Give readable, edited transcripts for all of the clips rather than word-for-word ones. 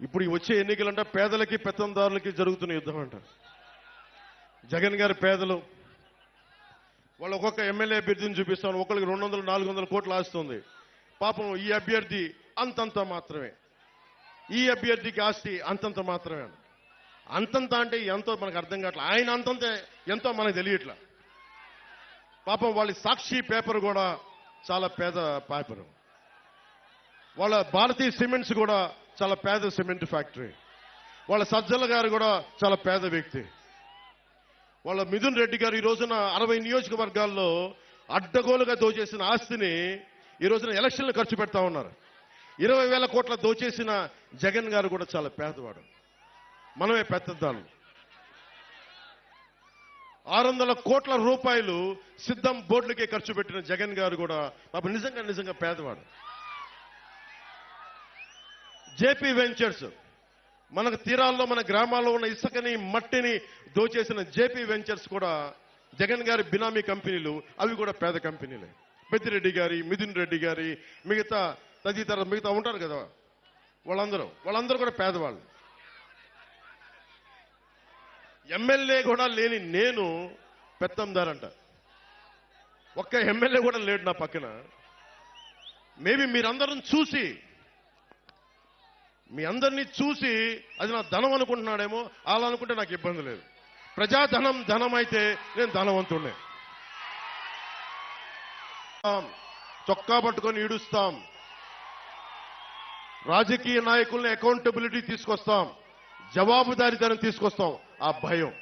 ఇప్పుడు ఈ వచ్చే ఎన్నికలంటే పేదలకి పెత్తందారులకి జరుగుతున్న యుద్ధం అంట. జగన్ గారి పేదలు వాళ్ళు ఒక్కొక్క ఎమ్మెల్యే అభ్యర్థిని చూపిస్తాను, ఒకరికి 200-400 కోట్లు ఆస్తుంది. పాపం ఈ అభ్యర్థి అంతంత మాత్రమే, ఈ అభ్యర్థికి ఆస్తి అంతంత మాత్రమే. అంతంత అంటే ఎంతో మనకు అర్థం కావట్లేదు. ఆయన అంతంత ఎంతో మనకు తెలియట్లా. పాపం వాళ్ళ సాక్షి పేపర్ కూడా చాలా పేద పేపరు. వాళ్ళ భారతీయ సిమెంట్స్ కూడా చాలా పేద సిమెంట్ ఫ్యాక్టరీ. వాళ్ళ సజ్జల గారు కూడా చాలా పేద వ్యక్తి. వాళ్ళ మిథున్ రెడ్డి గారు ఈ రోజున 60 నియోజకవర్గాల్లో అడ్డగోలుగా దోచేసిన ఆస్తిని ఈ రోజున ఎలక్షన్లు ఖర్చు పెడతా ఉన్నారు. 20,000 కోట్ల దోచేసిన జగన్ గారు కూడా చాలా పేదవాడు. మనమే పెద్దదాలు. 600 కోట్ల రూపాయలు సిద్ధం బోర్డులకే ఖర్చు పెట్టిన జగన్ గారు కూడా పాపం నిజంగా పేదవాడు. జేపీ వెంచర్స్, మనకు తీరాల్లో మన గ్రామాల్లో ఉన్న ఇసుకని మట్టిని దోచేసిన జేపీ వెంచర్స్ కూడా జగన్ గారి బినామీ కంపెనీలు, అవి కూడా పేద కంపెనీలే. పెద్దిరెడ్డి గారి, మిథున్ రెడ్డి గారి, మిగతా ఉంటారు కదా, వాళ్ళందరూ కూడా పేదవాళ్ళు. ఎమ్మెల్యే కూడా లేని నేను పెత్తందారంట. ఒక్క ఎమ్మెల్యే కూడా లేడు నా పక్కన. మేబీ మీరందరం చూసి, మీ అందరినీ చూసి అది నా ధనం అనుకుంటున్నాడేమో. అలా అనుకుంటే నాకు ఇబ్బంది లేదు. ప్రజాధనం ధనం అయితే నేను ధనవంతుడినే. చొక్కా పట్టుకొని ఈడుస్తాం. రాజకీయ నాయకుల్ని అకౌంటబిలిటీ తీసుకొస్తాం, జవాబుదారీతనం తీసుకొస్తాం. ఆ భయం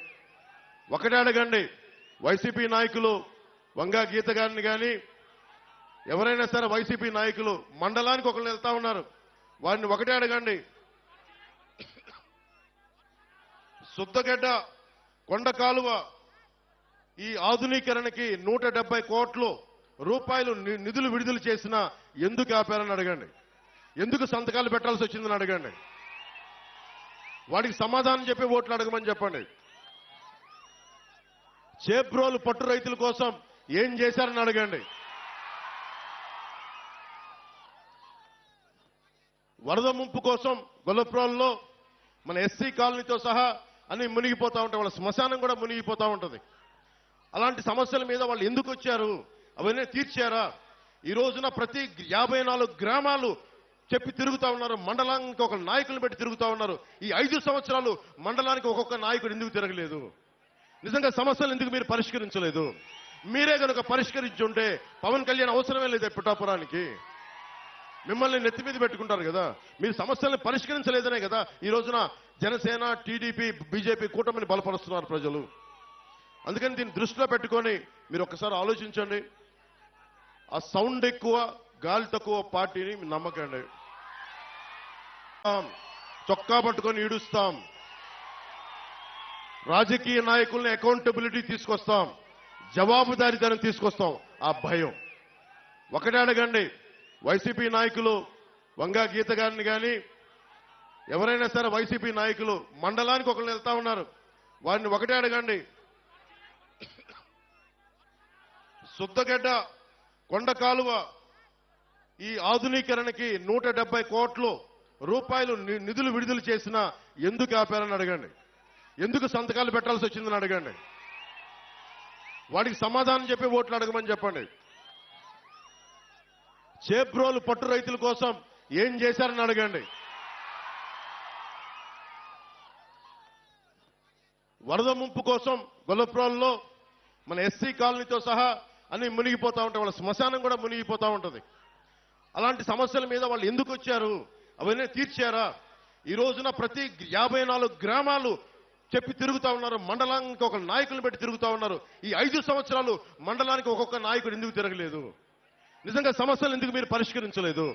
ఒకటే అడగండి. వైసీపీ నాయకులు వంగా గీత గారిని కానీ ఎవరైనా సరే వైసీపీ నాయకులు మండలానికి ఒకళ్ళు వెళ్తా ఉన్నారు, వారిని ఒకటే అడగండి. సుద్దగడ్డ కొండ కాలువ ఈ ఆధునీకరణకి 170 కోట్ల రూపాయలు నిధులు విడుదల చేసినా ఎందుకు ఆపారని అడగండి. ఎందుకు సంతకాలు పెట్టాల్సి వచ్చిందని అడగండి. వాడికి సమాధానం చెప్పి ఓట్లు అడగమని చెప్పండి. చేబ్రోలు పట్టు రైతుల కోసం ఏం చేశారని అడగండి. వరద ముంపు కోసం గొల్లప్రోల్లో మన ఎస్సీ కాలనీతో సహా అన్ని మునిగిపోతా ఉంటాయి. వాళ్ళ శ్మశానం కూడా మునిగిపోతా ఉంటుంది. అలాంటి సమస్యల మీద వాళ్ళు ఎందుకు వచ్చారు, అవన్నీ తీర్చారా? ఈ రోజున ప్రతి 54 గ్రామాలు చెప్పి తిరుగుతా ఉన్నారు. మండలానికి ఒక నాయకులను పెట్టి తిరుగుతా ఉన్నారు. ఈ 5 సంవత్సరాలు మండలానికి ఒక్కొక్క నాయకుడు ఎందుకు తిరగలేదు? నిజంగా సమస్యలు ఎందుకు మీరు పరిష్కరించలేదు? మీరే కనుక పరిష్కరించుంటే పవన్ కళ్యాణ్ అవసరమే లేదు పిఠాపురానికి. మిమ్మల్ని నెత్తి మీద పెట్టుకుంటారు కదా. మీరు సమస్యల్ని పరిష్కరించలేదనే కదా ఈ రోజున జనసేన, టీడీపీ, బీజేపీ కూటమిని బలపరుస్తున్నారు ప్రజలు. అందుకని దీన్ని దృష్టిలో పెట్టుకొని మీరు ఒక్కసారి ఆలోచించండి. ఆ సౌండ్ ఎక్కువ, గాలి తక్కువ పార్టీని నమ్మకండి. చొక్కా పట్టుకొని ఈడుస్తాం. రాజకీయ నాయకుల్ని అకౌంటబిలిటీ తీసుకొస్తాం, జవాబుదారీతనం తీసుకొస్తాం. ఆ భయం ఒకటే అడగండి. వైసీపీ నాయకులు వంగా గీత గారిని కానీ ఎవరైనా సరే వైసీపీ నాయకులు మండలానికి ఒకళ్ళు వెళ్తా ఉన్నారు, వారిని ఒకటే అడగండి. సుద్దగడ్డ కొండ కాలువ ఈ ఆధునీకరణకి 170 కోట్ల రూపాయలు నిధులు విడుదల చేసినా ఎందుకు ఆపారని అడగండి. ఎందుకు సంతకాలు పెట్టాల్సి వచ్చిందని అడగండి. వాడికి సమాధానం చెప్పి ఓట్లు అడగమని చెప్పండి. చేబ్రోలు పట్టు రైతుల కోసం ఏం చేశారని అడగండి. వరద ముంపు కోసం గొల్లప్రోల్లో మన ఎస్సీ కాలనీతో సహా అన్ని మునిగిపోతా ఉంటాయి. వాళ్ళ శ్మశానం కూడా మునిగిపోతా ఉంటుంది. అలాంటి సమస్యల మీద వాళ్ళు ఎందుకు వచ్చారు, అవన్నీ తీర్చారా? ఈ రోజున ప్రతి 54 గ్రామాలు చెప్పి తిరుగుతా ఉన్నారు. మండలానికి ఒక నాయకులను పెట్టి తిరుగుతా ఉన్నారు. ఈ 5 సంవత్సరాలు మండలానికి ఒక్కొక్క నాయకుడు ఎందుకు తిరగలేదు? నిజంగా సమస్యలు ఎందుకు మీరు పరిష్కరించలేదు?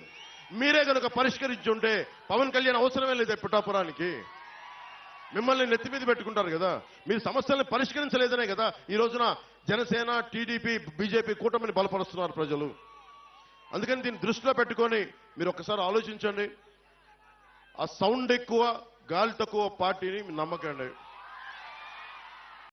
మీరే కనుక పరిష్కరించుంటే పవన్ కళ్యాణ్ అవసరమే లేదు పిఠాపురానికి. మిమ్మల్ని నెత్తి మీద పెట్టుకుంటారు కదా. మీరు సమస్యల్ని పరిష్కరించలేదనే కదా ఈ రోజున జనసేన, టీడీపీ, బీజేపీ కూటమిని బలపరుస్తున్నారు ప్రజలు. అందుకని దీన్ని దృష్టిలో పెట్టుకొని మీరు ఒక్కసారి ఆలోచించండి. ఆ సౌండ్ ఎక్కువ, గాలి తక్కువ పార్టీని నమ్మకండి.